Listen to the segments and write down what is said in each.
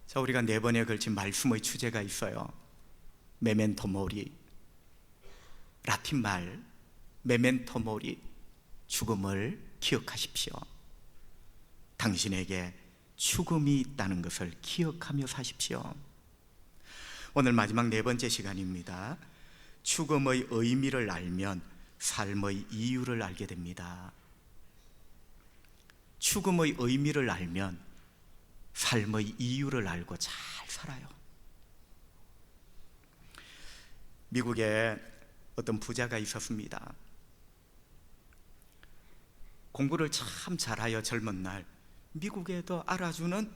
자, 우리가 4번에 걸친 말씀의 주제가 있어요. 메멘토 모리. 라틴 말 메멘토 모리, 죽음을 기억하십시오. 당신에게 죽음이 있다는 것을 기억하며 사십시오. 오늘 마지막 4번째 시간입니다. 죽음의 의미를 알면 삶의 이유를 알게 됩니다. 죽음의 의미를 알면 삶의 이유를 알고 잘 살아요. 미국에 어떤 부자가 있었습니다. 공부를 참 잘하여 젊은 날 미국에도 알아주는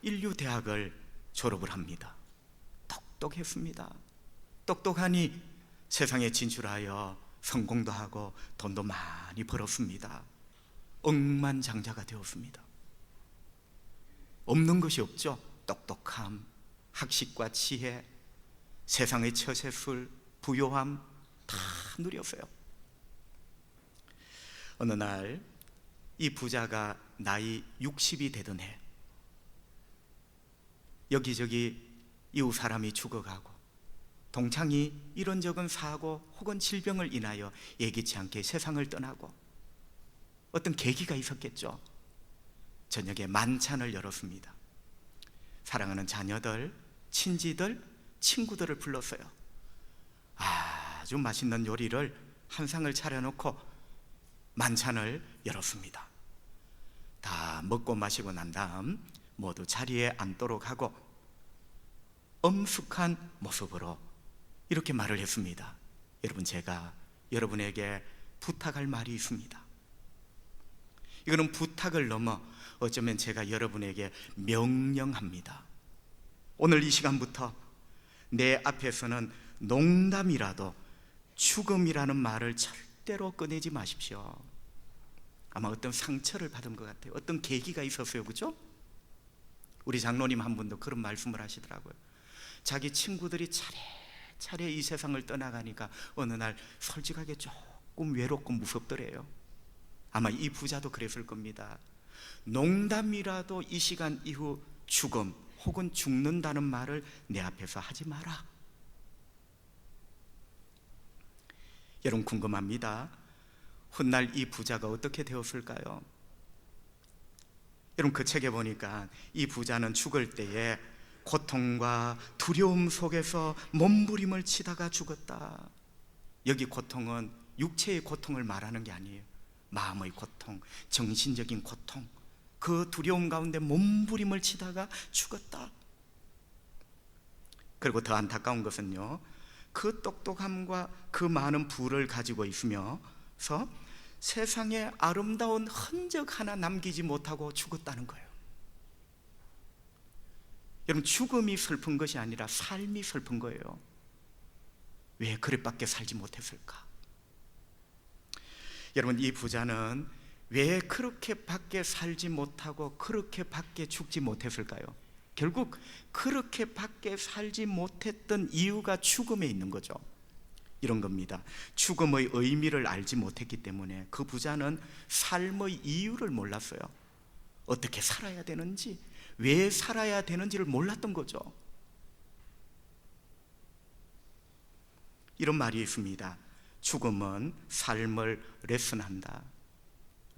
인류 대학을 졸업을 합니다. 똑똑했습니다. 똑똑하니 세상에 진출하여 성공도 하고 돈도 많이 벌었습니다. 억만장자가 되었습니다. 없는 것이 없죠. 똑똑함, 학식과 지혜, 세상의 처세술, 부요함 다 누렸어요. 어느 날 이 부자가 나이 60이 되던 해, 여기저기 이웃 사람이 죽어가고 동창이 이런저런 사고 혹은 질병을 인하여 예기치 않게 세상을 떠나고 어떤 계기가 있었겠죠. 저녁에 만찬을 열었습니다. 사랑하는 자녀들, 친지들, 친구들을 불렀어요. 아주 맛있는 요리를 한 상을 차려놓고 만찬을 열었습니다. 다 먹고 마시고 난 다음 모두 자리에 앉도록 하고 엄숙한 모습으로 이렇게 말을 했습니다. 여러분, 제가 여러분에게 부탁할 말이 있습니다. 이거는 부탁을 넘어 어쩌면 제가 여러분에게 명령합니다. 오늘 이 시간부터 내 앞에서는 농담이라도 죽음이라는 말을 절대로 꺼내지 마십시오. 아마 어떤 상처를 받은 것 같아요. 어떤 계기가 있었어요, 그죠? 우리 장로님 한 분도 그런 말씀을 하시더라고요. 자기 친구들이 차례차례 이 세상을 떠나가니까 어느 날 솔직하게 조금 외롭고 무섭더래요. 아마 이 부자도 그랬을 겁니다. 농담이라도 이 시간 이후 죽음 혹은 죽는다는 말을 내 앞에서 하지 마라. 여러분, 궁금합니다. 훗날 이 부자가 어떻게 되었을까요? 여러분, 그 책에 보니까 이 부자는 죽을 때에 고통과 두려움 속에서 몸부림을 치다가 죽었다. 여기 고통은 육체의 고통을 말하는 게 아니에요. 마음의 고통, 정신적인 고통, 그 두려움 가운데 몸부림을 치다가 죽었다. 그리고 더 안타까운 것은요, 그 똑똑함과 그 많은 부를 가지고 있으면서 세상에 아름다운 흔적 하나 남기지 못하고 죽었다는 거예요. 여러분, 죽음이 슬픈 것이 아니라 삶이 슬픈 거예요. 왜 그릇밖에 살지 못했을까? 여러분, 이 부자는 왜 그렇게밖에 살지 못하고 그렇게밖에 죽지 못했을까요? 결국 그렇게밖에 살지 못했던 이유가 죽음에 있는 거죠. 이런 겁니다. 죽음의 의미를 알지 못했기 때문에 그 부자는 삶의 이유를 몰랐어요. 어떻게 살아야 되는지, 왜 살아야 되는지를 몰랐던 거죠. 이런 말이 있습니다. 죽음은 삶을 레슨한다.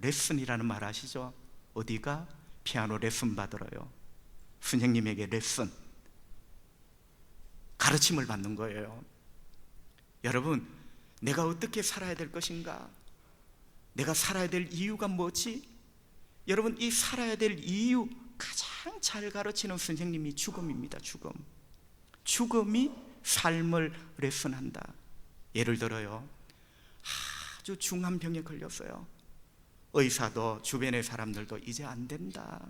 레슨이라는 말 아시죠? 어디가? 피아노 레슨 받으러요. 선생님에게 레슨, 가르침을 받는 거예요. 여러분, 내가 어떻게 살아야 될 것인가? 내가 살아야 될 이유가 뭐지? 여러분, 이 살아야 될 이유 가장 잘 가르치는 선생님이 죽음입니다. 죽음이 삶을 레슨한다. 예를 들어요, 아주 중한 병에 걸렸어요. 의사도 주변의 사람들도 이제 안 된다.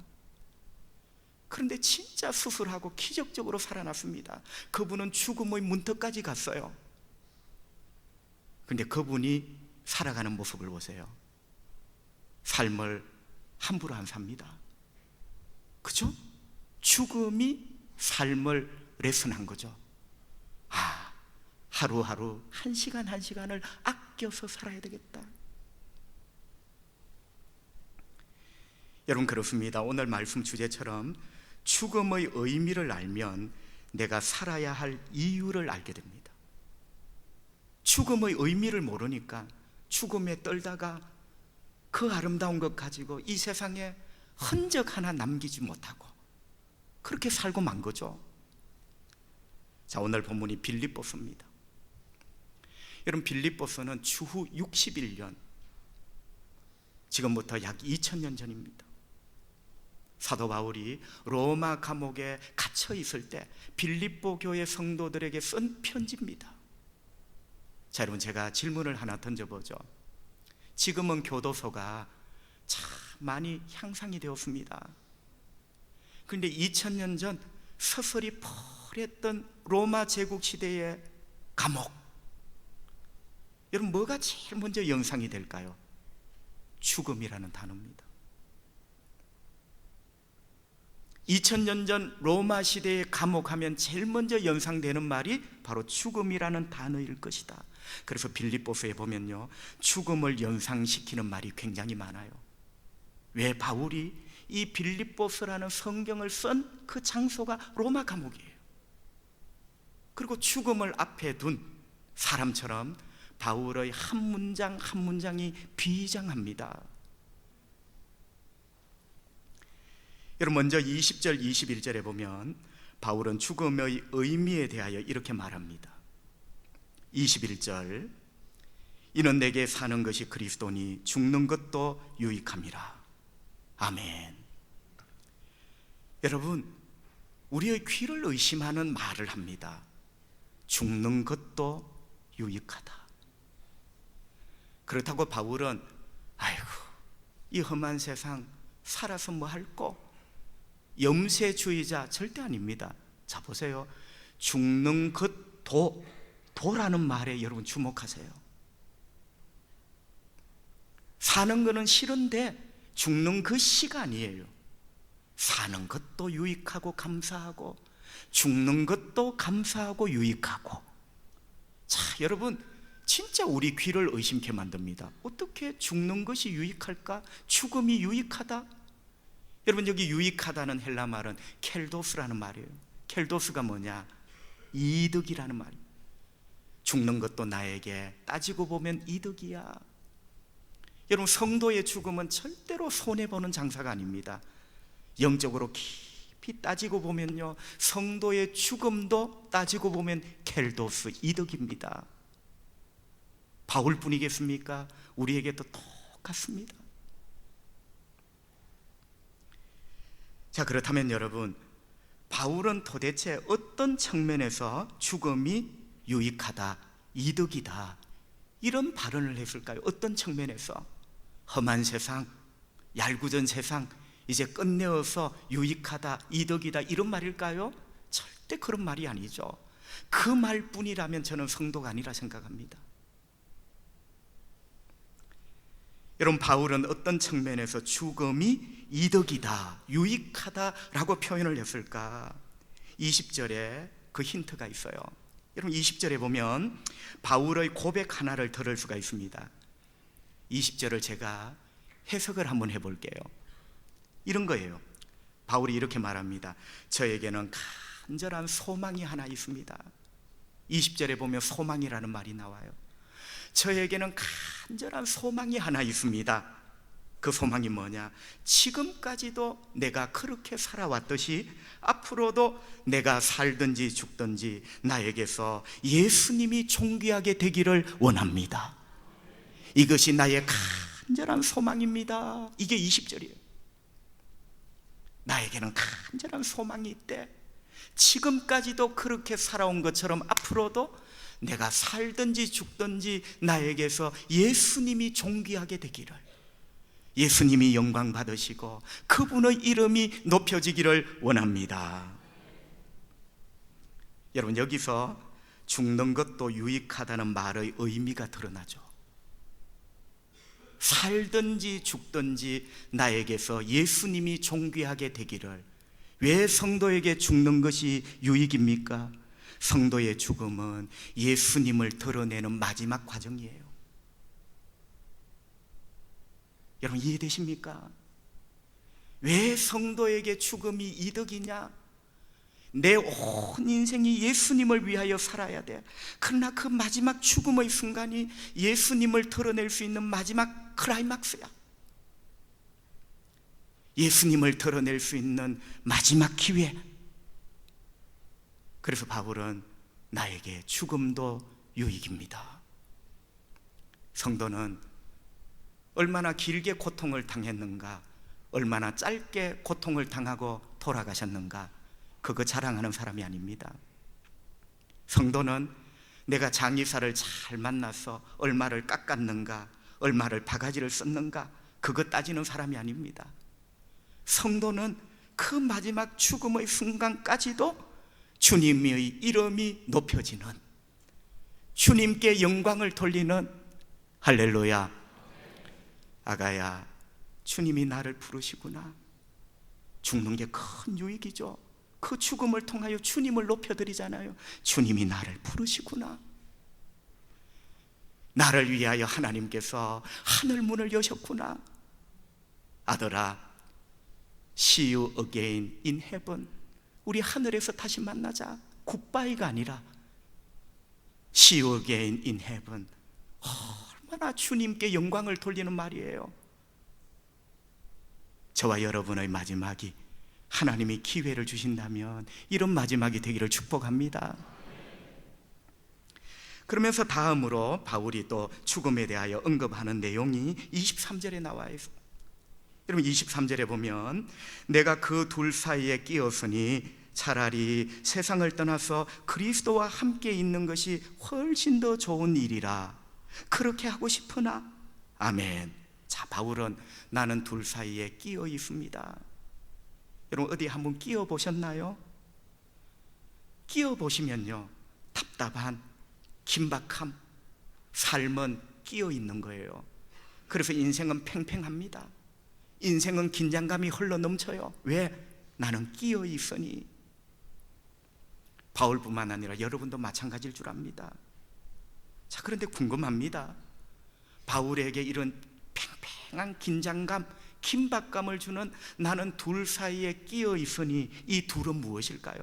그런데 진짜 수술하고 기적적으로 살아났습니다. 그분은 죽음의 문턱까지 갔어요. 그런데 그분이 살아가는 모습을 보세요. 삶을 함부로 안 삽니다. 그죠? 죽음이 삶을 레슨한 거죠. 하루하루 한 시간 한 시간을 아껴서 살아야 되겠다. 여러분, 그렇습니다. 오늘 말씀 주제처럼 죽음의 의미를 알면 내가 살아야 할 이유를 알게 됩니다. 죽음의 의미를 모르니까 죽음에 떨다가 그 아름다운 것 가지고 이 세상에 흔적 하나 남기지 못하고 그렇게 살고 만 거죠. 자, 오늘 본문이 빌립보서입니다. 여러분, 빌립보서는 주후 61년, 지금부터 약 2000년 전입니다. 사도 바울이 로마 감옥에 갇혀 있을 때 빌립보 교회 성도들에게 쓴 편지입니다. 자, 여러분, 제가 질문을 하나 던져보죠. 지금은 교도소가 참 많이 향상이 되었습니다. 그런데 2000년 전 서슬이 펄했던 로마 제국 시대의 감옥, 여러분, 뭐가 제일 먼저 연상이 될까요? 죽음이라는 단어입니다. 2000년 전 로마 시대의 감옥하면 제일 먼저 연상되는 말이 바로 죽음이라는 단어일 것이다. 그래서 빌립보서에 보면요, 죽음을 연상시키는 말이 굉장히 많아요. 왜? 바울이 이 빌립보서라는 성경을 쓴 그 장소가 로마 감옥이에요. 그리고 죽음을 앞에 둔 사람처럼 바울의 한 문장 한 문장이 비장합니다. 여러분, 먼저 20절 21절에 보면 바울은 죽음의 의미에 대하여 이렇게 말합니다. 21절, 이는 내게 사는 것이 그리스도니 죽는 것도 유익함이라. 아멘. 여러분, 우리의 귀를 의심하는 말을 합니다. 죽는 것도 유익하다. 그렇다고 바울은 아이고, 이 험한 세상 살아서 뭐 할꼬, 염세주의자 절대 아닙니다. 자, 보세요. 죽는 것도, 도라는 말에 여러분 주목하세요. 사는 거는 싫은데 죽는 그 시간이에요. 사는 것도 유익하고 감사하고 죽는 것도 감사하고 유익하고. 자, 여러분, 진짜 우리 귀를 의심케 만듭니다. 어떻게 죽는 것이 유익할까? 죽음이 유익하다? 여러분, 여기 유익하다는 헬라 말은 켈도스라는 말이에요. 켈도스가 뭐냐? 이득이라는 말이에요. 죽는 것도 나에게 따지고 보면 이득이야. 여러분, 성도의 죽음은 절대로 손해보는 장사가 아닙니다. 영적으로 깊이 따지고 보면요, 성도의 죽음도 따지고 보면 켈도스, 이득입니다. 바울뿐이겠습니까? 우리에게도 똑같습니다. 자, 그렇다면 여러분, 바울은 도대체 어떤 측면에서 죽음이 유익하다, 이득이다, 이런 발언을 했을까요? 어떤 측면에서? 험한 세상, 얄궂은 세상 이제 끝내어서 유익하다, 이득이다, 이런 말일까요? 절대 그런 말이 아니죠. 그 말뿐이라면 저는 성도가 아니라 생각합니다. 여러분, 바울은 어떤 측면에서 죽음이 이득이다, 유익하다라고 표현을 했을까? 20절에 그 힌트가 있어요. 여러분, 20절에 보면 바울의 고백 하나를 들을 수가 있습니다. 20절을 제가 해석을 한번 해볼게요. 이런 거예요. 바울이 이렇게 말합니다. 저에게는 간절한 소망이 하나 있습니다. 20절에 보면 소망이라는 말이 나와요. 저에게는 간절한 소망이 하나 있습니다. 그 소망이 뭐냐? 지금까지도 내가 그렇게 살아왔듯이 앞으로도 내가 살든지 죽든지 나에게서 예수님이 존귀하게 되기를 원합니다. 이것이 나의 간절한 소망입니다. 이게 20절이에요. 나에게는 간절한 소망이 있대. 지금까지도 그렇게 살아온 것처럼 앞으로도 내가 살든지 죽든지 나에게서 예수님이 존귀하게 되기를, 예수님이 영광 받으시고 그분의 이름이 높여지기를 원합니다. 여러분, 여기서 죽는 것도 유익하다는 말의 의미가 드러나죠. 살든지 죽든지 나에게서 예수님이 존귀하게 되기를. 왜 성도에게 죽는 것이 유익입니까? 성도의 죽음은 예수님을 드러내는 마지막 과정이에요. 여러분, 이해되십니까? 왜 성도에게 죽음이 이득이냐? 내 온 인생이 예수님을 위하여 살아야 돼. 그러나 그 마지막 죽음의 순간이 예수님을 드러낼 수 있는 마지막 클라이막스야. 예수님을 드러낼 수 있는 마지막 기회. 그래서 바울은 나에게 죽음도 유익입니다. 성도는 얼마나 길게 고통을 당했는가, 얼마나 짧게 고통을 당하고 돌아가셨는가, 그거 자랑하는 사람이 아닙니다. 성도는 내가 장의사를 잘 만나서 얼마를 깎았는가, 얼마를 바가지를 썼는가, 그거 따지는 사람이 아닙니다. 성도는 그 마지막 죽음의 순간까지도 주님의 이름이 높여지는, 주님께 영광을 돌리는, 할렐루야, 아가야, 주님이 나를 부르시구나. 죽는 게 큰 유익이죠. 그 죽음을 통하여 주님을 높여드리잖아요. 주님이 나를 부르시구나. 나를 위하여 하나님께서 하늘 문을 여셨구나. 아들아, See you again in heaven. 우리 하늘에서 다시 만나자. 굿바이가 아니라 See you again in heaven. 얼마나 주님께 영광을 돌리는 말이에요. 저와 여러분의 마지막이 하나님이 기회를 주신다면 이런 마지막이 되기를 축복합니다. 그러면서 다음으로 바울이 또 죽음에 대하여 언급하는 내용이 23절에 나와요. 여러분 23절에 보면 내가 그 둘 사이에 끼었으니 차라리 세상을 떠나서 그리스도와 함께 있는 것이 훨씬 더 좋은 일이라 그렇게 하고 싶으나. 아멘. 자, 바울은 나는 둘 사이에 끼어 있습니다. 여러분 어디 한번 끼어 보셨나요? 끼어 보시면요, 답답한 긴박함, 삶은 끼어 있는 거예요. 그래서 인생은 팽팽합니다. 인생은 긴장감이 흘러 넘쳐요. 왜? 나는 끼어 있으니. 바울뿐만 아니라 여러분도 마찬가지일 줄 압니다. 자, 그런데 궁금합니다. 바울에게 이런 팽팽한 긴장감, 긴박감을 주는 나는 둘 사이에 끼어 있으니 이 둘은 무엇일까요?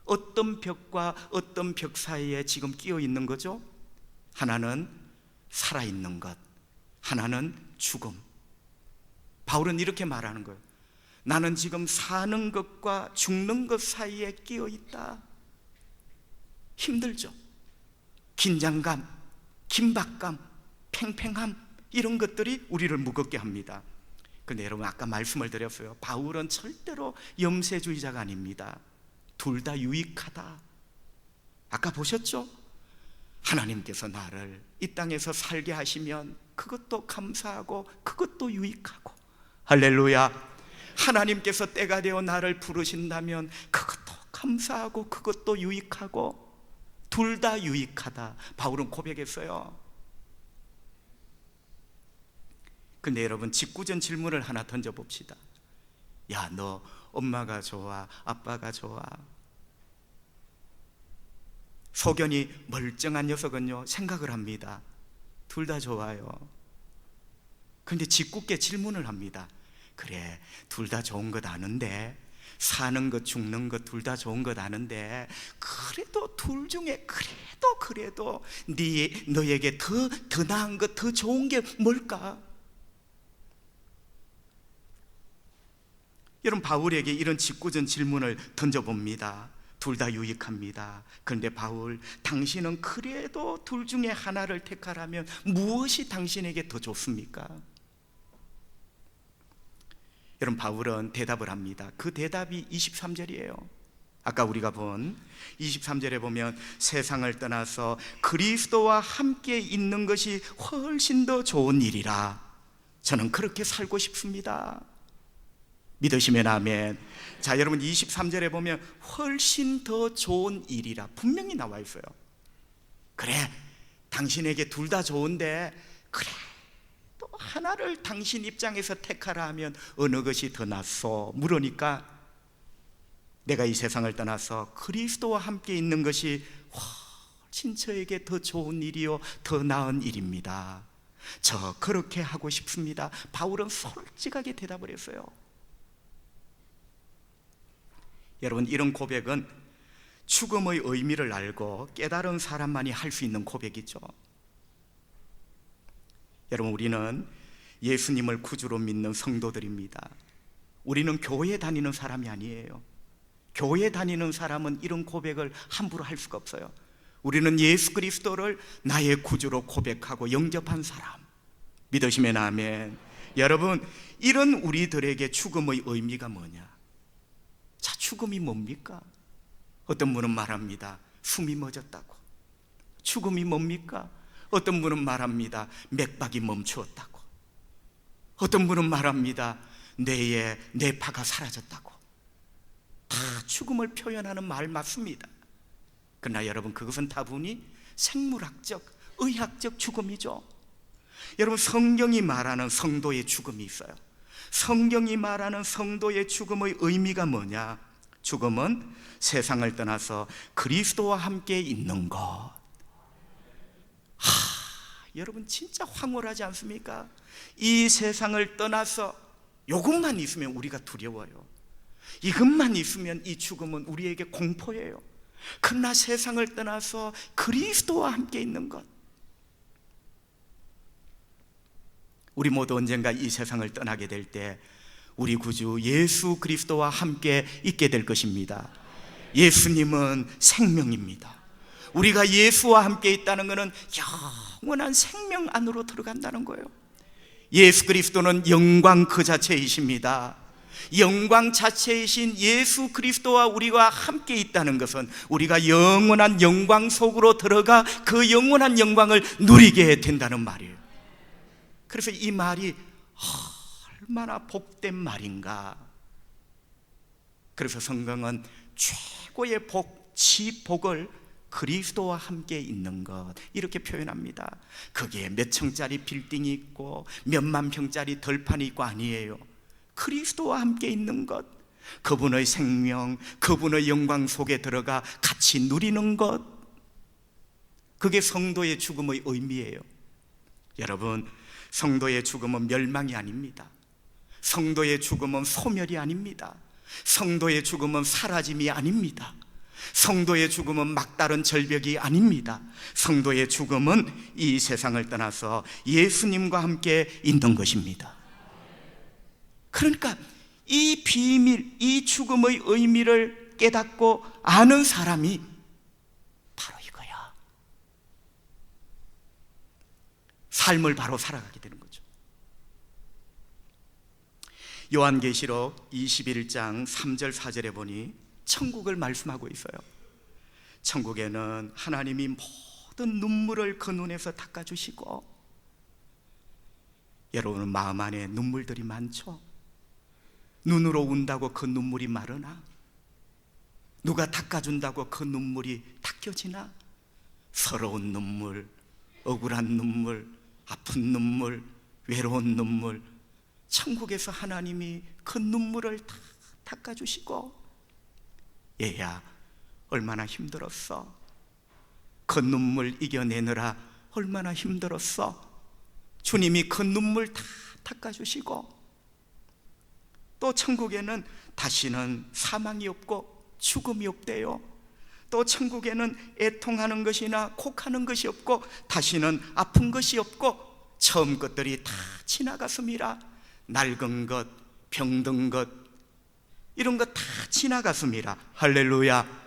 어떤 벽과 어떤 벽 사이에 지금 끼어 있는 거죠? 하나는 살아있는 것, 하나는 죽음. 바울은 이렇게 말하는 거예요. 나는 지금 사는 것과 죽는 것 사이에 끼어 있다. 힘들죠? 긴장감, 긴박감, 팽팽함, 이런 것들이 우리를 무겁게 합니다. 그런데 여러분 아까 말씀을 드렸어요. 바울은 절대로 염세주의자가 아닙니다. 둘 다 유익하다. 아까 보셨죠? 하나님께서 나를 이 땅에서 살게 하시면 그것도 감사하고 그것도 유익하고, 할렐루야. 하나님께서 때가 되어 나를 부르신다면 그것도 감사하고 그것도 유익하고, 둘 다 유익하다. 바울은 고백했어요. 근데 여러분 직구전 질문을 하나 던져봅시다. 야, 너 엄마가 좋아? 아빠가 좋아? 소견이 멀쩡한 녀석은요 생각을 합니다. 둘 다 좋아요. 그런데 짓궂게 질문을 합니다. 그래, 둘 다 좋은 것 아는데, 사는 것 죽는 것 둘 다 좋은 것 아는데, 그래도 둘 중에 그래도 너에게 더 나은 것, 더 좋은 게 뭘까? 여러분 바울에게 이런 짓궂은 질문을 던져봅니다. 둘 다 유익합니다. 그런데 바울, 당신은 그래도 둘 중에 하나를 택하라면 무엇이 당신에게 더 좋습니까? 여러분 바울은 대답을 합니다. 그 대답이 23절이에요 아까 우리가 본 23절에 보면 세상을 떠나서 그리스도와 함께 있는 것이 훨씬 더 좋은 일이라 저는 그렇게 살고 싶습니다. 믿으시면 아멘. 자, 여러분 23절에 보면 훨씬 더 좋은 일이라 분명히 나와 있어요. 그래, 당신에게 둘 다 좋은데 그래 또 하나를 당신 입장에서 택하라 하면 어느 것이 더 낫소? 물으니까 내가 이 세상을 떠나서 그리스도와 함께 있는 것이 훨씬 저에게 더 좋은 일이요 더 나은 일입니다. 저 그렇게 하고 싶습니다. 바울은 솔직하게 대답을 했어요. 여러분, 이런 고백은 죽음의 의미를 알고 깨달은 사람만이 할 수 있는 고백이죠. 여러분, 우리는 예수님을 구주로 믿는 성도들입니다. 우리는 교회 다니는 사람이 아니에요. 교회 다니는 사람은 이런 고백을 함부로 할 수가 없어요. 우리는 예수 그리스도를 나의 구주로 고백하고 영접한 사람. 믿으시면 아멘. 여러분, 이런 우리들에게 죽음의 의미가 뭐냐? 자, 죽음이 뭡니까? 어떤 분은 말합니다. 숨이 멎었다고. 죽음이 뭡니까? 어떤 분은 말합니다. 맥박이 멈추었다고. 어떤 분은 말합니다. 뇌에 뇌파가 사라졌다고. 다 죽음을 표현하는 말 맞습니다. 그러나 여러분, 그것은 다분히 생물학적, 의학적 죽음이죠. 여러분, 성경이 말하는 성도의 죽음이 있어요. 성경이 말하는 성도의 죽음의 의미가 뭐냐? 죽음은 세상을 떠나서 그리스도와 함께 있는 것. 여러분, 진짜 황홀하지 않습니까? 이 세상을 떠나서 이것만 있으면 우리가 두려워요. 이것만 있으면 이 죽음은 우리에게 공포예요. 그러나 세상을 떠나서 그리스도와 함께 있는 것, 우리 모두 언젠가 이 세상을 떠나게 될 때 우리 구주 예수 그리스도와 함께 있게 될 것입니다. 예수님은 생명입니다. 우리가 예수와 함께 있다는 것은 영원한 생명 안으로 들어간다는 거예요. 예수 그리스도는 영광 그 자체이십니다. 영광 자체이신 예수 그리스도와 우리가 함께 있다는 것은 우리가 영원한 영광 속으로 들어가 그 영원한 영광을 누리게 된다는 말이에요. 그래서 이 말이 얼마나 복된 말인가. 그래서 성경은 최고의 복, 지복을 그리스도와 함께 있는 것, 이렇게 표현합니다. 거기에 몇 층짜리 빌딩이 있고 몇만 평짜리 덜판이 있고 아니에요. 그리스도와 함께 있는 것, 그분의 생명, 그분의 영광 속에 들어가 같이 누리는 것, 그게 성도의 죽음의 의미예요. 여러분, 성도의 죽음은 멸망이 아닙니다. 성도의 죽음은 소멸이 아닙니다. 성도의 죽음은 사라짐이 아닙니다. 성도의 죽음은 막다른 절벽이 아닙니다. 성도의 죽음은 이 세상을 떠나서 예수님과 함께 있는 것입니다. 그러니까 이 비밀, 이 죽음의 의미를 깨닫고 아는 사람이 바로 이거야. 삶을 바로 살아가게 되는 거죠. 요한계시록 21장 3절 4절에 보니 천국을 말씀하고 있어요. 천국에는 하나님이 모든 눈물을 그 눈에서 닦아주시고, 여러분 마음 안에 눈물들이 많죠? 눈으로 운다고 그 눈물이 마르나? 누가 닦아준다고 그 눈물이 닦여지나? 서러운 눈물, 억울한 눈물, 아픈 눈물, 외로운 눈물, 천국에서 하나님이 그 눈물을 다 닦아주시고, 얘야 얼마나 힘들었어? 그 눈물 이겨내느라 얼마나 힘들었어? 주님이 그 눈물 다 닦아주시고, 또 천국에는 다시는 사망이 없고 죽음이 없대요. 또 천국에는 애통하는 것이나 곡하는 것이 없고 다시는 아픈 것이 없고 처음 것들이 다 지나갔습니다. 낡은 것, 병든 것, 이런 것 다 지나갔습니다. 할렐루야.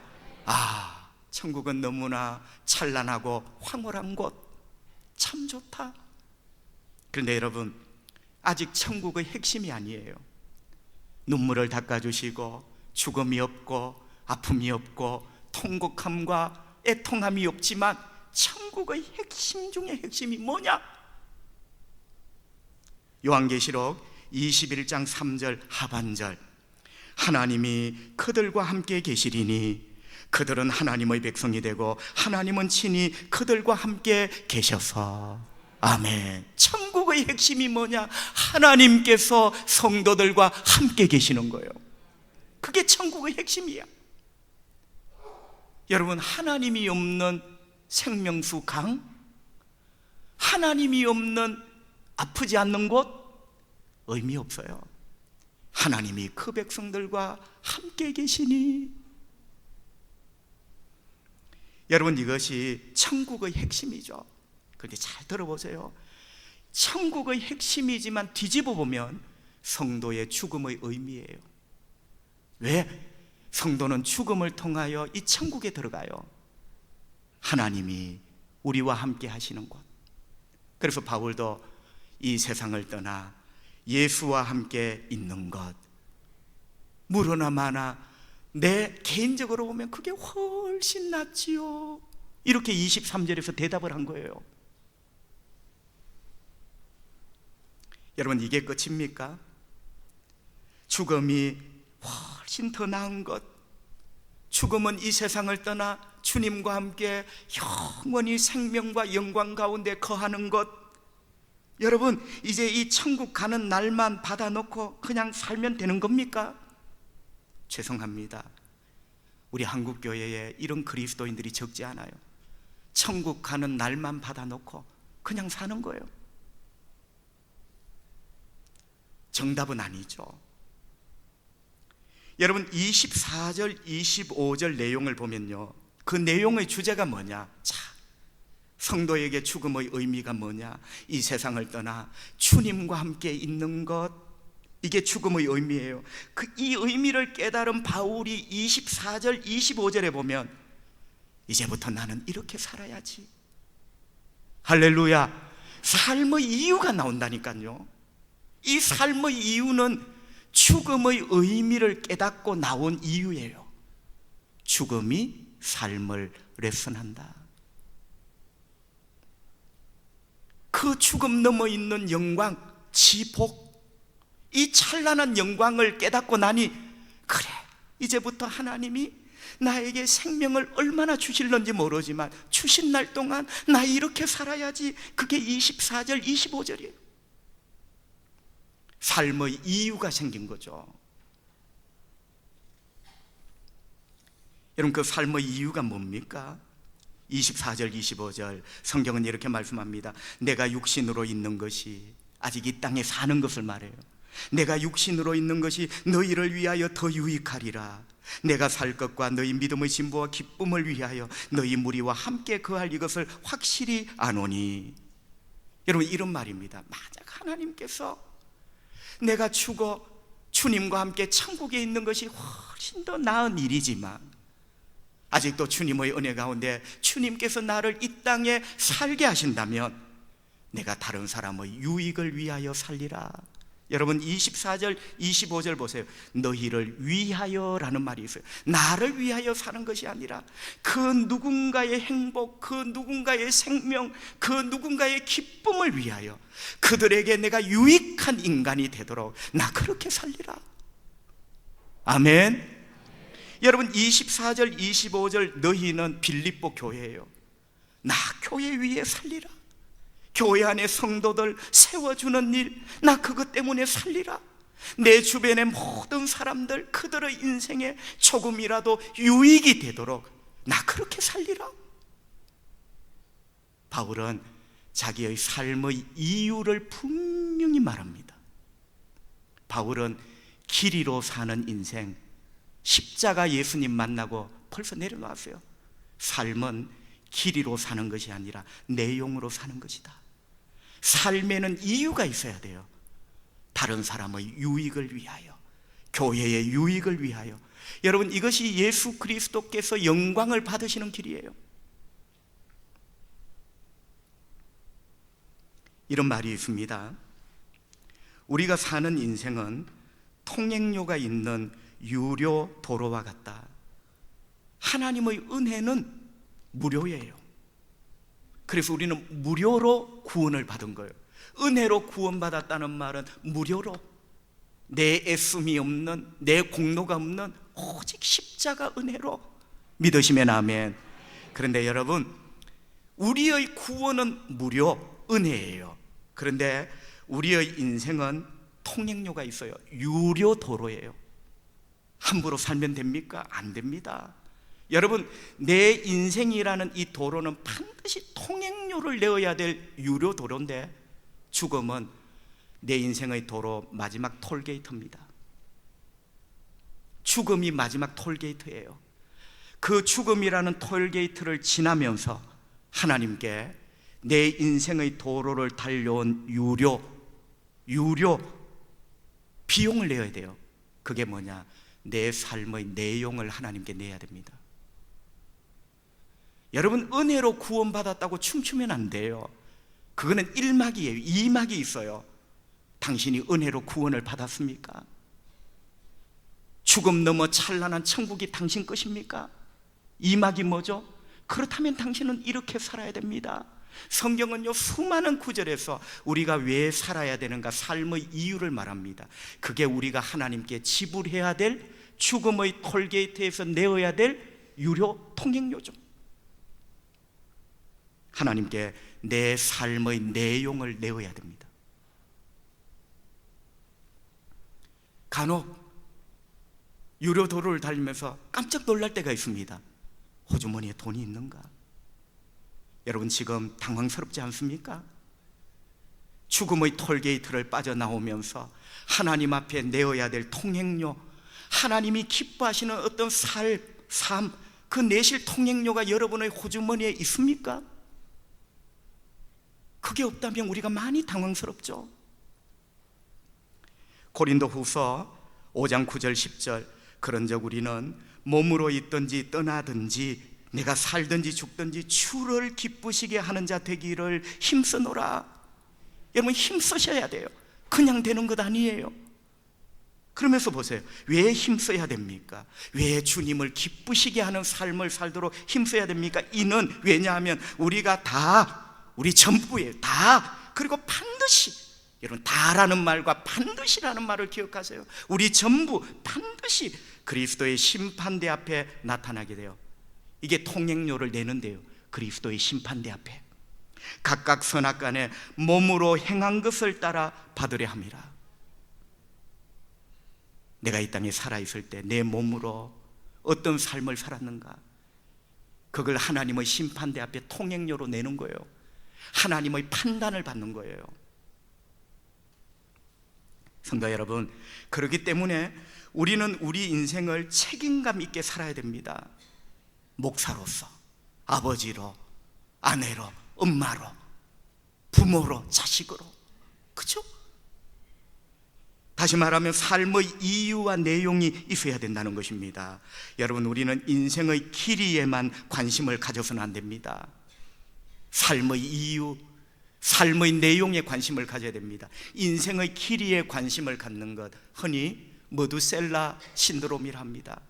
천국은 너무나 찬란하고 황홀한 곳, 참 좋다. 그런데 여러분, 아직 천국의 핵심이 아니에요. 눈물을 닦아주시고 죽음이 없고 아픔이 없고 통곡함과 애통함이 없지만 천국의 핵심 중에 핵심이 뭐냐? 요한계시록 21장 3절 하반절, 하나님이 그들과 함께 계시리니 그들은 하나님의 백성이 되고 하나님은 친히 그들과 함께 계셔서. 아멘. 천국의 핵심이 뭐냐? 하나님께서 성도들과 함께 계시는 거예요. 그게 천국의 핵심이야. 여러분, 하나님이 없는 생명수 강, 하나님이 없는 아프지 않는 곳, 의미 없어요. 하나님이 그 백성들과 함께 계시니. 여러분, 이것이 천국의 핵심이죠. 그런데 잘 들어보세요. 천국의 핵심이지만 뒤집어 보면 성도의 죽음의 의미예요. 왜? 성도는 죽음을 통하여 이 천국에 들어가요. 하나님이 우리와 함께 하시는 곳. 그래서 바울도 이 세상을 떠나 예수와 함께 있는 것, 무로나 마나 내 개인적으로 보면 그게 훨씬 낫지요. 이렇게 23절에서 대답을 한 거예요. 여러분, 이게 끝입니까? 죽음이 훨씬 더 나은 것, 죽음은 이 세상을 떠나 주님과 함께 영원히 생명과 영광 가운데 거하는 것. 여러분, 이제 이 천국 가는 날만 받아놓고 그냥 살면 되는 겁니까? 죄송합니다. 우리 한국교회에 이런 그리스도인들이 적지 않아요. 천국 가는 날만 받아놓고 그냥 사는 거예요. 정답은 아니죠. 여러분, 24절, 25절 내용을 보면요, 그 내용의 주제가 뭐냐? 자, 성도에게 죽음의 의미가 뭐냐? 이 세상을 떠나 주님과 함께 있는 것, 이게 죽음의 의미예요. 이 의미를 깨달은 바울이 24절, 25절에 보면 이제부터 나는 이렇게 살아야지. 할렐루야. 삶의 이유가 나온다니까요. 이 삶의 이유는 죽음의 의미를 깨닫고 나온 이유예요. 죽음이 삶을 레슨한다. 그 죽음 넘어 있는 영광, 지복, 이 찬란한 영광을 깨닫고 나니, 그래, 이제부터 하나님이 나에게 생명을 얼마나 주실런지 모르지만 주신 날 동안 나 이렇게 살아야지. 그게 24절, 25절이에요. 삶의 이유가 생긴 거죠. 여러분, 그 삶의 이유가 뭡니까? 24절, 25절 성경은 이렇게 말씀합니다. 내가 육신으로 있는 것이, 아직 이 땅에 사는 것을 말해요. 내가 육신으로 있는 것이 너희를 위하여 더 유익하리라. 내가 살 것과 너희 믿음의 진보와 기쁨을 위하여 너희 무리와 함께 거할 이것을 확실히 아노니. 여러분, 이런 말입니다. 만약 하나님께서 내가 죽어 주님과 함께 천국에 있는 것이 훨씬 더 나은 일이지만 아직도 주님의 은혜 가운데 주님께서 나를 이 땅에 살게 하신다면 내가 다른 사람의 유익을 위하여 살리라. 여러분, 24절, 25절 보세요. 너희를 위하여라는 말이 있어요. 나를 위하여 사는 것이 아니라 그 누군가의 행복, 그 누군가의 생명, 그 누군가의 기쁨을 위하여 그들에게 내가 유익한 인간이 되도록 나 그렇게 살리라. 아멘. 여러분, 24절, 25절 너희는 빌립보 교회예요. 나 교회 위에 살리라. 교회 안에 성도들 세워주는 일, 나 그것 때문에 살리라. 내 주변의 모든 사람들, 그들의 인생에 조금이라도 유익이 되도록 나 그렇게 살리라. 바울은 자기의 삶의 이유를 분명히 말합니다. 바울은 길이로 사는 인생, 십자가 예수님 만나고 벌써 내려놨어요. 삶은 길이로 사는 것이 아니라 내용으로 사는 것이다. 삶에는 이유가 있어야 돼요. 다른 사람의 유익을 위하여, 교회의 유익을 위하여. 여러분, 이것이 예수 그리스도께서 영광을 받으시는 길이에요. 이런 말이 있습니다. 우리가 사는 인생은 통행료가 있는 유료 도로와 같다. 하나님의 은혜는 무료예요. 그래서 우리는 무료로 구원을 받은 거예요. 은혜로 구원받았다는 말은 무료로, 내 애씀이 없는, 내 공로가 없는 오직 십자가 은혜로 믿으시면 아멘. 그런데 여러분, 우리의 구원은 무료, 은혜예요. 그런데 우리의 인생은 통행료가 있어요. 유료 도로예요. 함부로 살면 됩니까? 안 됩니다. 여러분, 내 인생이라는 이 도로는 반드시 통행료를 내어야 될 유료 도로인데 죽음은 내 인생의 도로 마지막 톨게이트입니다. 죽음이 마지막 톨게이트예요. 그 죽음이라는 톨게이트를 지나면서 하나님께 내 인생의 도로를 달려온 유료 비용을 내야 돼요. 그게 뭐냐? 내 삶의 내용을 하나님께 내야 됩니다. 여러분, 은혜로 구원받았다고 춤추면 안 돼요. 그거는 1막이에요. 2막이 있어요. 당신이 은혜로 구원을 받았습니까? 죽음 넘어 찬란한 천국이 당신 것입니까? 2막이 뭐죠? 그렇다면 당신은 이렇게 살아야 됩니다. 성경은요, 수많은 구절에서 우리가 왜 살아야 되는가, 삶의 이유를 말합니다. 그게 우리가 하나님께 지불해야 될, 죽음의 톨게이트에서 내어야 될 유료 통행료죠. 하나님께 내 삶의 내용을 내어야 됩니다. 간혹 유료 도로를 달리면서 깜짝 놀랄 때가 있습니다. 호주머니에 돈이 있는가? 여러분, 지금 당황스럽지 않습니까? 죽음의 톨게이트를 빠져나오면서 하나님 앞에 내어야 될 통행료, 하나님이 기뻐하시는 어떤 삶, 그 내실 통행료가 여러분의 호주머니에 있습니까? 그게 없다면 우리가 많이 당황스럽죠. 고린도후서 5장 9절 10절, 그런즉 우리는 몸으로 있든지 떠나든지 내가 살든지 죽든지 주를 기쁘시게 하는 자 되기를 힘쓰노라. 여러분, 힘쓰셔야 돼요. 그냥 되는 것 아니에요. 그러면서 보세요. 왜 힘써야 됩니까? 왜 주님을 기쁘시게 하는 삶을 살도록 힘써야 됩니까? 이는 왜냐하면 우리가 다, 우리 전부예요. 다. 그리고 반드시, 여러분, 다라는 말과 반드시라는 말을 기억하세요. 우리 전부 반드시 그리스도의 심판대 앞에 나타나게 돼요. 이게 통행료를 내는데요, 그리스도의 심판대 앞에 각각 선악간에 몸으로 행한 것을 따라 받으려 함이라. 내가 이 땅에 살아있을 때 내 몸으로 어떤 삶을 살았는가, 그걸 하나님의 심판대 앞에 통행료로 내는 거예요. 하나님의 판단을 받는 거예요. 성도 여러분, 그렇기 때문에 우리는 우리 인생을 책임감 있게 살아야 됩니다. 목사로서, 아버지로, 아내로, 엄마로, 부모로, 자식으로. 그렇죠? 다시 말하면 삶의 이유와 내용이 있어야 된다는 것입니다. 여러분, 우리는 인생의 길이에만 관심을 가져서는 안 됩니다. 삶의 이유, 삶의 내용에 관심을 가져야 됩니다. 인생의 길이에 관심을 갖는 것, 흔히 머두셀라 신드롬이라 합니다.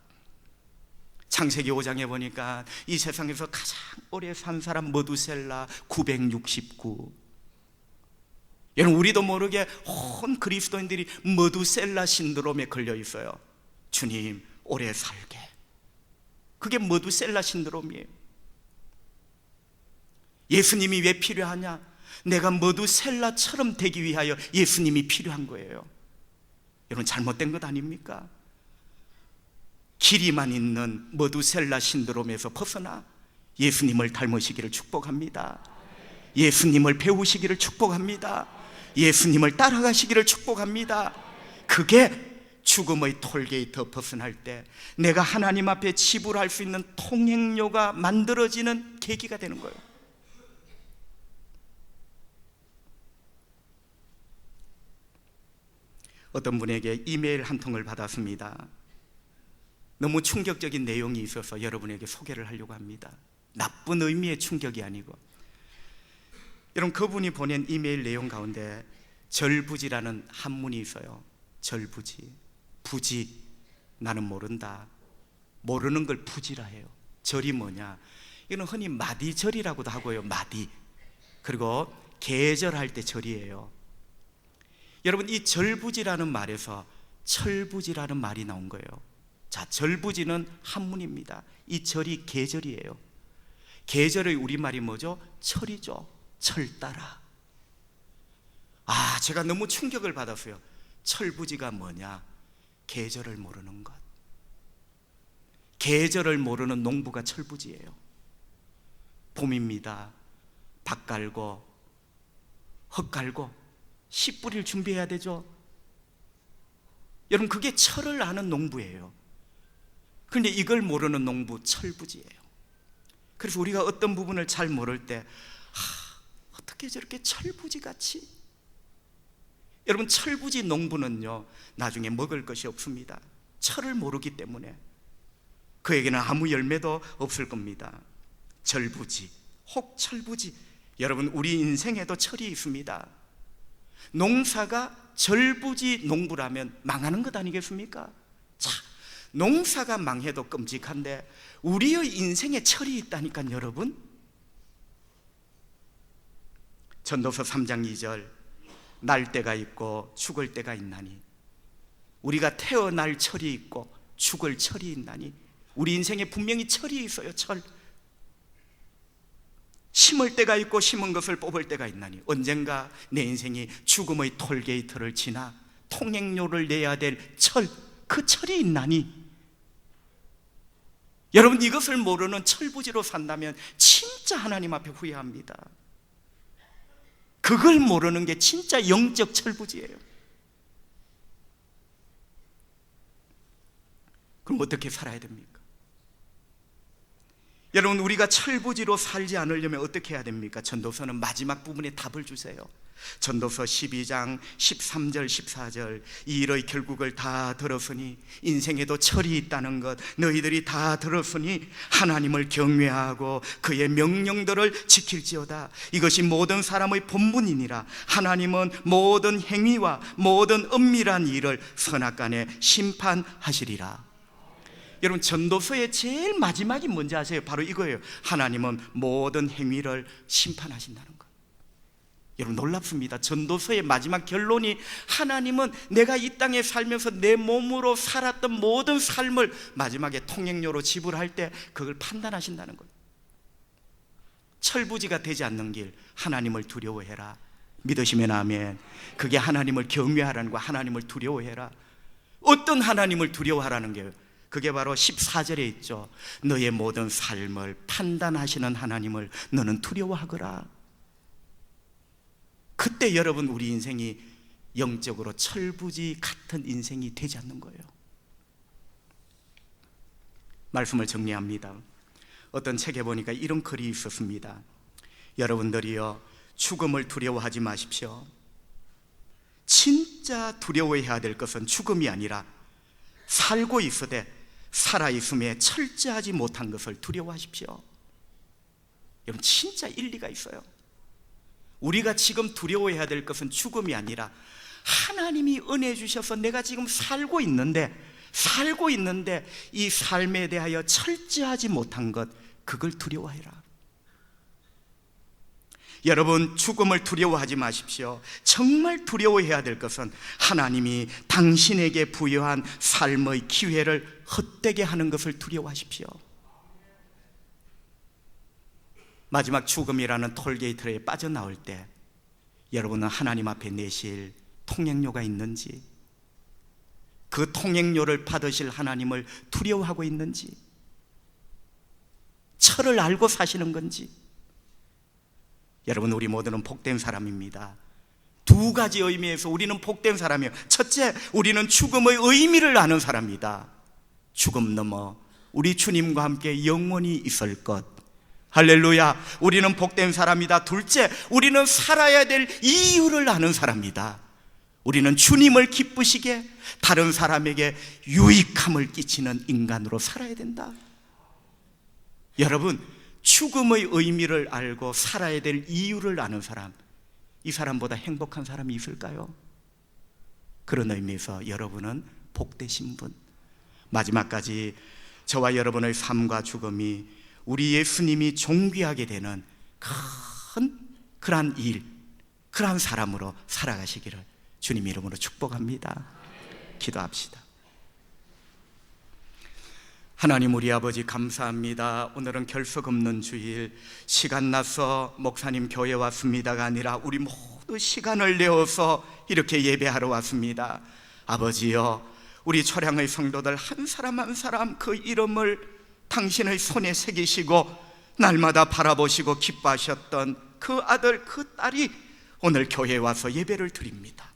창세기 5장에 보니까 이 세상에서 가장 오래 산 사람 머두셀라 969. 여러분, 우리도 모르게 온 그리스도인들이 머두셀라 신드롬에 걸려 있어요. 주님, 오래 살게. 그게 머두셀라 신드롬이에요. 예수님이 왜 필요하냐? 내가 머두셀라처럼 되기 위하여 예수님이 필요한 거예요. 여러분, 잘못된 것 아닙니까? 길이만 있는 머두셀라 신드롬에서 벗어나 예수님을 닮으시기를 축복합니다. 예수님을 배우시기를 축복합니다. 예수님을 따라가시기를 축복합니다. 그게 죽음의 톨게이트 벗어날 때 내가 하나님 앞에 지불할 수 있는 통행료가 만들어지는 계기가 되는 거예요. 어떤 분에게 이메일 한 통을 받았습니다. 너무 충격적인 내용이 있어서 여러분에게 소개를 하려고 합니다. 나쁜 의미의 충격이 아니고, 여러분, 그분이 보낸 이메일 내용 가운데 절부지라는 한문이 있어요. 절부지, 부지, 나는 모른다. 모르는 걸 부지라 해요. 절이 뭐냐? 이건 흔히 마디절이라고도 하고요, 마디. 그리고 계절할 때 절이에요. 여러분, 이 절부지라는 말에서 철부지라는 말이 나온 거예요. 자, 절부지는 한문입니다. 이 절이 계절이에요. 계절의 우리말이 뭐죠? 철이죠. 철 따라. 제가 너무 충격을 받았어요. 철부지가 뭐냐? 계절을 모르는 것. 계절을 모르는 농부가 철부지예요. 봄입니다. 밭 갈고 흙 갈고 씨 뿌릴 준비해야 되죠. 여러분, 그게 철을 아는 농부예요. 그런데 이걸 모르는 농부 철부지예요. 그래서 우리가 어떤 부분을 잘 모를 때 어떻게 저렇게 철부지같이, 여러분 철부지 농부는요 나중에 먹을 것이 없습니다. 철을 모르기 때문에 그에게는 아무 열매도 없을 겁니다. 절부지, 혹 철부지. 여러분 우리 인생에도 철이 있습니다. 농사가 절부지 농부라면 망하는 것 아니겠습니까? 자, 농사가 망해도 끔찍한데 우리의 인생에 철이 있다니까. 여러분, 전도서 3장 2절, 날 때가 있고 죽을 때가 있나니, 우리가 태어날 철이 있고 죽을 철이 있나니, 우리 인생에 분명히 철이 있어요. 철. 심을 때가 있고 심은 것을 뽑을 때가 있나니, 언젠가 내 인생이 죽음의 톨게이트를 지나 통행료를 내야 될 철, 그 철이 있나니. 여러분 이것을 모르는 철부지로 산다면 진짜 하나님 앞에 후회합니다. 그걸 모르는 게 진짜 영적 철부지예요. 그럼 어떻게 살아야 됩니까? 여러분 우리가 철부지로 살지 않으려면 어떻게 해야 됩니까? 전도서는 마지막 부분에 답을 주세요. 전도서 12장 13절 14절, 이 일의 결국을 다 들었으니, 인생에도 철이 있다는 것 너희들이 다 들었으니 하나님을 경외하고 그의 명령들을 지킬지어다. 이것이 모든 사람의 본분이니라. 하나님은 모든 행위와 모든 은밀한 일을 선악간에 심판하시리라. 여러분 전도서의 제일 마지막이 뭔지 아세요? 바로 이거예요. 하나님은 모든 행위를 심판하신다는 것. 여러분 놀랍습니다. 전도서의 마지막 결론이 하나님은 내가 이 땅에 살면서 내 몸으로 살았던 모든 삶을 마지막에 통행료로 지불할 때 그걸 판단하신다는 거예요. 철부지가 되지 않는 길, 하나님을 두려워해라. 믿으시면 아멘. 그게 하나님을 경외하라는 거야. 하나님을 두려워해라. 어떤 하나님을 두려워하라는 게요? 그게 바로 14절에 있죠. 너의 모든 삶을 판단하시는 하나님을 너는 두려워하거라. 그때 여러분 우리 인생이 영적으로 철부지 같은 인생이 되지 않는 거예요. 말씀을 정리합니다. 어떤 책에 보니까 이런 글이 있었습니다. 여러분들이요 죽음을 두려워하지 마십시오. 진짜 두려워해야 될 것은 죽음이 아니라 살고 있으되 살아있음에 철저하지 못한 것을 두려워하십시오. 여러분 진짜 일리가 있어요. 우리가 지금 두려워해야 될 것은 죽음이 아니라 하나님이 은혜 주셔서 내가 지금 살고 있는데 이 삶에 대하여 철저하지 못한 것, 그걸 두려워해라. 여러분 죽음을 두려워하지 마십시오. 정말 두려워해야 될 것은 하나님이 당신에게 부여한 삶의 기회를 헛되게 하는 것을 두려워하십시오. 마지막 죽음이라는 톨게이트에 빠져나올 때 여러분은 하나님 앞에 내실 통행료가 있는지, 그 통행료를 받으실 하나님을 두려워하고 있는지, 철을 알고 사시는 건지. 여러분 우리 모두는 복된 사람입니다. 두 가지 의미에서 우리는 복된 사람이에요. 첫째, 우리는 죽음의 의미를 아는 사람이다. 죽음 넘어 우리 주님과 함께 영원히 있을 것. 할렐루야. 우리는 복된 사람이다. 둘째, 우리는 살아야 될 이유를 아는 사람이다. 우리는 주님을 기쁘시게 다른 사람에게 유익함을 끼치는 인간으로 살아야 된다. 여러분 죽음의 의미를 알고 살아야 될 이유를 아는 사람, 이 사람보다 행복한 사람이 있을까요? 그런 의미에서 여러분은 복되신 분. 마지막까지 저와 여러분의 삶과 죽음이 우리 예수님이 존귀하게 되는 큰 그러한 일, 그러한 사람으로 살아가시기를 주님 이름으로 축복합니다. 기도합시다. 하나님 우리 아버지 감사합니다. 오늘은 결석 없는 주일, 시간 나서 목사님 교회 왔습니다가 아니라 우리 모두 시간을 내어서 이렇게 예배하러 왔습니다. 아버지여, 우리 초량의 성도들 한 사람 한 사람 그 이름을 당신의 손에 새기시고 날마다 바라보시고 기뻐하셨던 그 아들 그 딸이 오늘 교회에 와서 예배를 드립니다.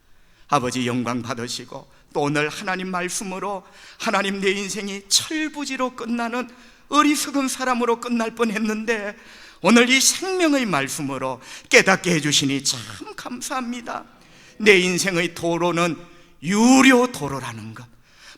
아버지 영광 받으시고 또 오늘 하나님 말씀으로 하나님 내 인생이 철부지로 끝나는 어리석은 사람으로 끝날 뻔했는데 오늘 이 생명의 말씀으로 깨닫게 해주시니 참 감사합니다. 내 인생의 도로는 유료 도로라는 것,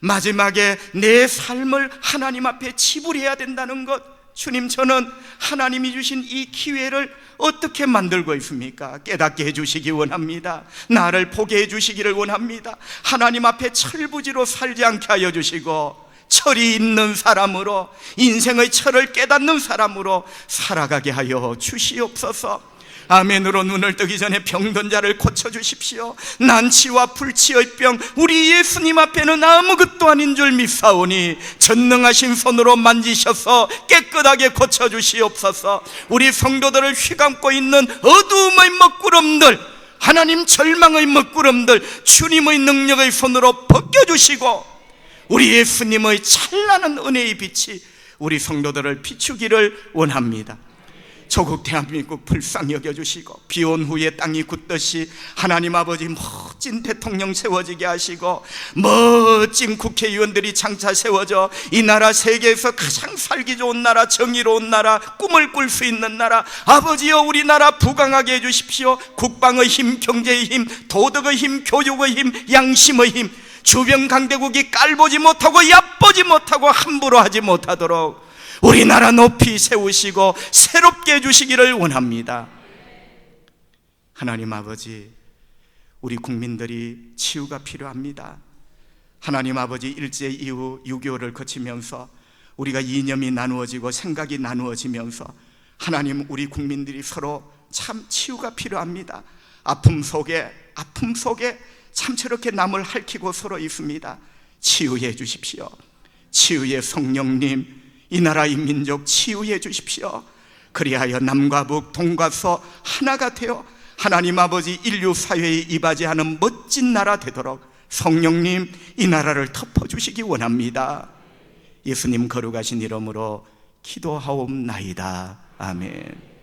마지막에 내 삶을 하나님 앞에 지불해야 된다는 것, 주님, 저는 하나님이 주신 이 기회를 어떻게 만들고 있습니까? 깨닫게 해주시기 원합니다. 나를 보게 해주시기를 원합니다. 하나님 앞에 철부지로 살지 않게 하여 주시고 철이 있는 사람으로, 인생의 철을 깨닫는 사람으로 살아가게 하여 주시옵소서. 아멘으로 눈을 뜨기 전에 병든 자를 고쳐주십시오. 난치와 불치의 병, 우리 예수님 앞에는 아무것도 아닌 줄 믿사오니 전능하신 손으로 만지셔서 깨끗하게 고쳐주시옵소서. 우리 성도들을 휘감고 있는 어두움의 먹구름들, 하나님 절망의 먹구름들 주님의 능력의 손으로 벗겨주시고 우리 예수님의 찬란한 은혜의 빛이 우리 성도들을 비추기를 원합니다. 조국 대한민국 불쌍히 여겨주시고 비온 후에 땅이 굳듯이 하나님 아버지 멋진 대통령 세워지게 하시고 멋진 국회의원들이 장차 세워져 이 나라 세계에서 가장 살기 좋은 나라, 정의로운 나라, 꿈을 꿀 수 있는 나라, 아버지여 우리나라 부강하게 해주십시오. 국방의 힘, 경제의 힘, 도덕의 힘, 교육의 힘, 양심의 힘, 주변 강대국이 깔보지 못하고 얕보지 못하고 함부로 하지 못하도록 우리나라 높이 세우시고 새롭게 해주시기를 원합니다. 하나님 아버지, 우리 국민들이 치유가 필요합니다. 하나님 아버지, 일제 이후 6.25를 거치면서 우리가 이념이 나누어지고 생각이 나누어지면서 하나님, 우리 국민들이 서로 참 치유가 필요합니다. 아픔 속에 참 저렇게 남을 핥히고 서로 있습니다. 치유해 주십시오. 치유의 성령님, 이 나라 이 민족 치유해 주십시오. 그리하여 남과 북, 동과 서 하나가 되어 하나님 아버지 인류 사회에 이바지하는 멋진 나라 되도록 성령님, 이 나라를 덮어주시기 원합니다. 예수님 거룩하신 이름으로 기도하옵나이다. 아멘.